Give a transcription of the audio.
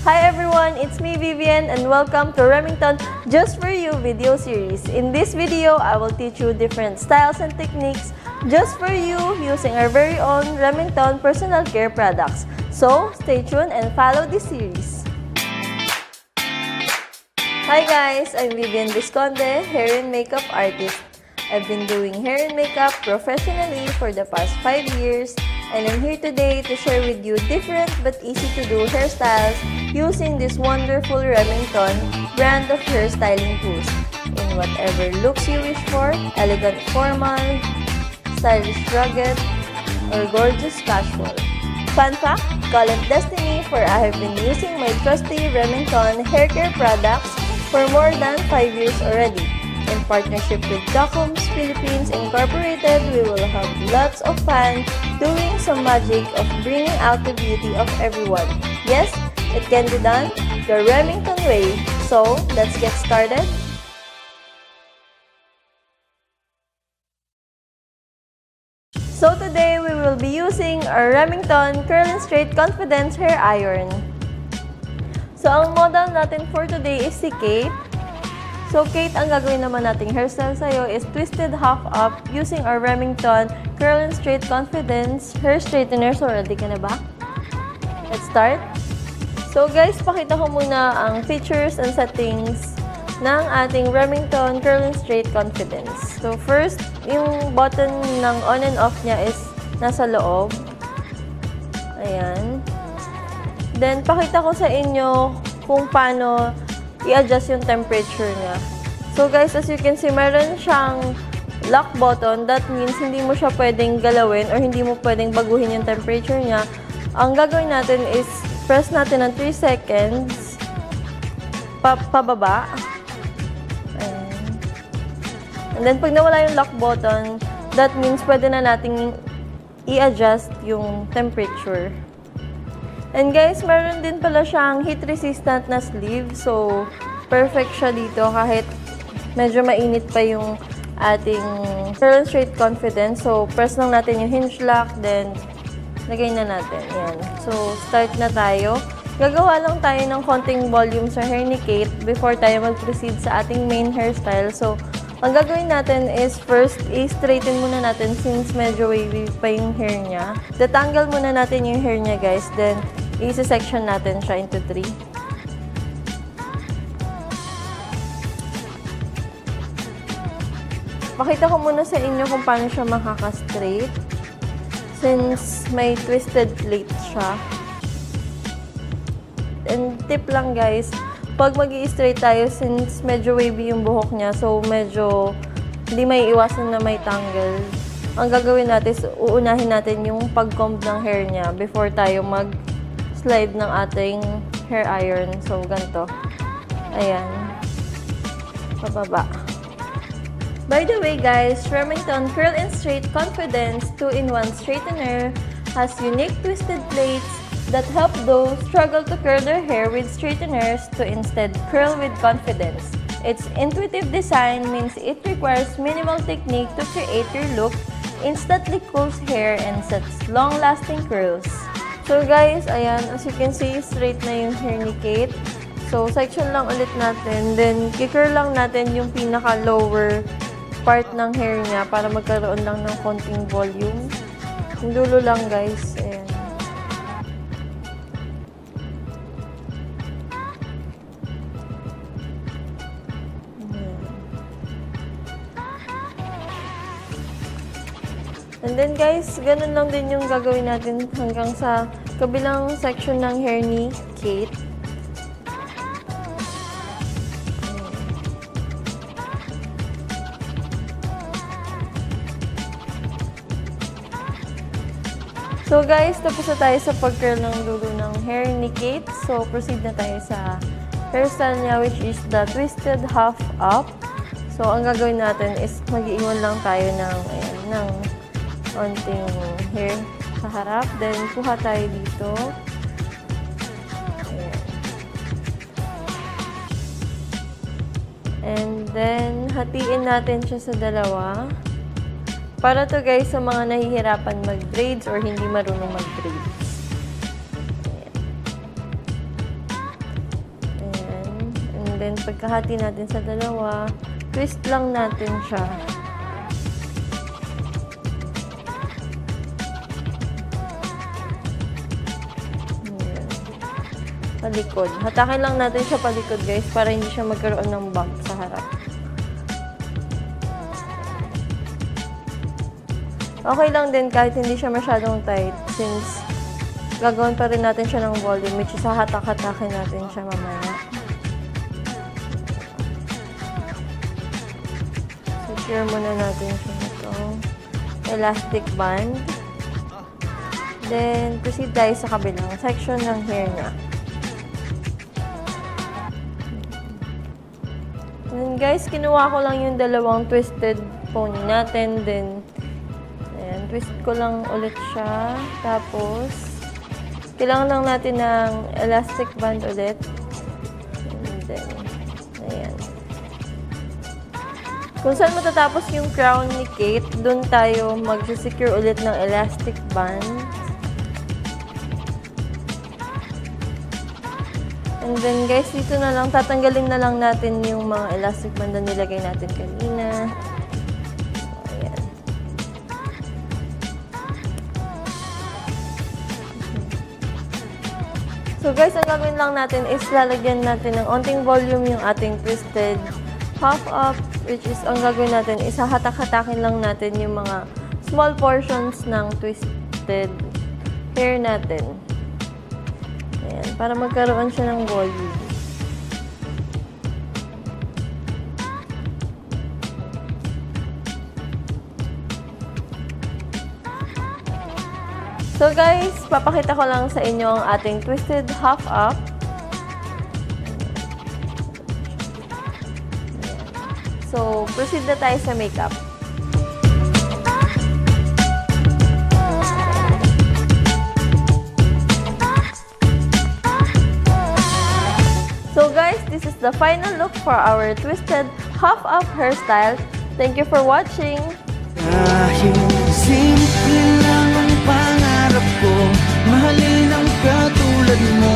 Hi everyone, it's me Vivian and welcome to Remington Just For You video series. In this video, I will teach you different styles and techniques just for you using our very own Remington personal care products. So, stay tuned and follow this series. Hi guys, I'm Vivian Visconde, hair and makeup artist. I've been doing hair and makeup professionally for the past 5 years and I'm here today to share with you different but easy to do hairstyles using this wonderful Remington brand of hairstyling tools in whatever looks you wish for, elegant formal, stylish rugged, or gorgeous casual. Fun fact, call it destiny for I have been using my trusty Remington hair care products for more than 5 years already. In partnership with Docoms Philippines Incorporated, we will have lots of fun doing some magic of bringing out the beauty of everyone. Yes, it can be done the Remington way. So, let's get started. So today, we will be using our Remington Curl and Straight Confidence Hair Iron. So, ang model natin for today is si Kate. So, Kate, ang gagawin naman nating hairstyle sa'yo is twisted half up using our Remington Curl and Straight Confidence Hair Straightener. So, ready ka na ba? Let's start. So, guys, pakita ko muna ang features and settings ng ating Remington Curl and Straight Confidence. So, first, yung button ng on and off niya is nasa loob. Ayan. Then, pakita ko sa inyo kung paano i-adjust yung temperature niya. So guys, as you can see, meron siyang lock button. That means hindi mo siya pwedeng galawin or hindi mo pwedeng baguhin yung temperature niya. Ang gagawin natin is press natin ng 3 seconds pababa. Ayan. And then pag nawala yung lock button, that means pwede na nating i-adjust yung temperature. And guys, meron din pala siyang heat-resistant na sleeve. So, perfect siya dito kahit medyo mainit pa yung ating Curl and Straight Confidence. So, press lang natin yung hinge lock, then lagay na natin. Yan. So, start na tayo. Gagawa lang tayo ng konting volume sa hair ni Kate before tayo mag-proceed sa ating main hairstyle. So, ang gagawin natin is first, i-straighten muna natin since medyo wavy pa yung hair niya. Detanggal muna natin yung hair niya, guys. Then, i-section natin siya into 3. Pakita ko muna sa inyo kung paano siya makaka-straight. Since may twisted plate siya. And tip lang, guys. Pag mag-i-straight tayo, since medyo wavy yung buhok niya, so medyo hindi may iwasan na may tangle. Ang gagawin natin is uunahin natin yung pag-comb ng hair niya before tayo mag-slide ng ating hair iron. So, ganito. Ayan. Pababa. By the way, guys, Remington Curl and Straight Confidence 2-in-1 Straightener has unique twisted plates that help those struggle to curl their hair with straighteners to instead curl with confidence. Its intuitive design means it requires minimal technique to create your look, instantly cools hair, and sets long-lasting curls. So guys, ayan, as you can see, straight na yung hair ni Kate. So, section lang ulit natin. Then, kicurl lang natin yung pinaka-lower part ng hair niya para magkaroon lang ng konting volume. Yung dulo lang, guys. Ayan. And then guys, ganun lang din yung gagawin natin hanggang sa kabilang section ng hair ni Kate. So guys, tapos na tayo sa pag-curl ng dulo ng hair ni Kate. So proceed na tayo sa hairstyle niya, which is the twisted half up. So ang gagawin natin is mag-iwan lang tayo ng, ayan, ng konting hair sa harap. Then, kuha tayo dito. Ayan. And then, hatiin natin siya sa dalawa. Para to guys sa mga nahihirapan mag-braids or hindi marunong mag-braids. then pagkahati natin sa dalawa, twist lang natin siya. Palikod. Hatakin lang natin siya palikod, guys, para hindi siya magkaroon ng bump sa harap. Okay lang din kahit hindi siya masyadong tight since gagawin pa rin natin siya ng volume, which is hahatak-hatakin natin siya mamaya. Secure muna natin siya nito. Elastic band. Then, proceed tayo sa kabilang section ng hair niya. And guys, kinuha ko lang yung dalawang twisted pony natin. Then, ayan, twist ko lang ulit siya. Tapos, kailangan lang natin ng elastic band ulit. And then, ayan. Kung saan matatapos yung crown ni Kate, dun tayo mag-secure ulit ng elastic band. And then guys, dito na lang, tatanggalin na lang natin yung mga elastic band na nilagay natin kanina. So, ayan. So guys, ang gagawin lang natin is lalagyan natin ng onting volume yung ating twisted half up, which is ang gagawin natin is hahatak-hatakin lang natin yung mga small portions ng twisted hair natin. Ayan, para magkaroon siya ng volume. So guys, papakita ko lang sa inyo ang ating twisted half up. So, proceed na tayo sa makeup. So guys, this is the final look for our twisted half-up hairstyle. Thank you for watching! Kahit simple lang ang pangarap ko, mahalin ang katulad mo.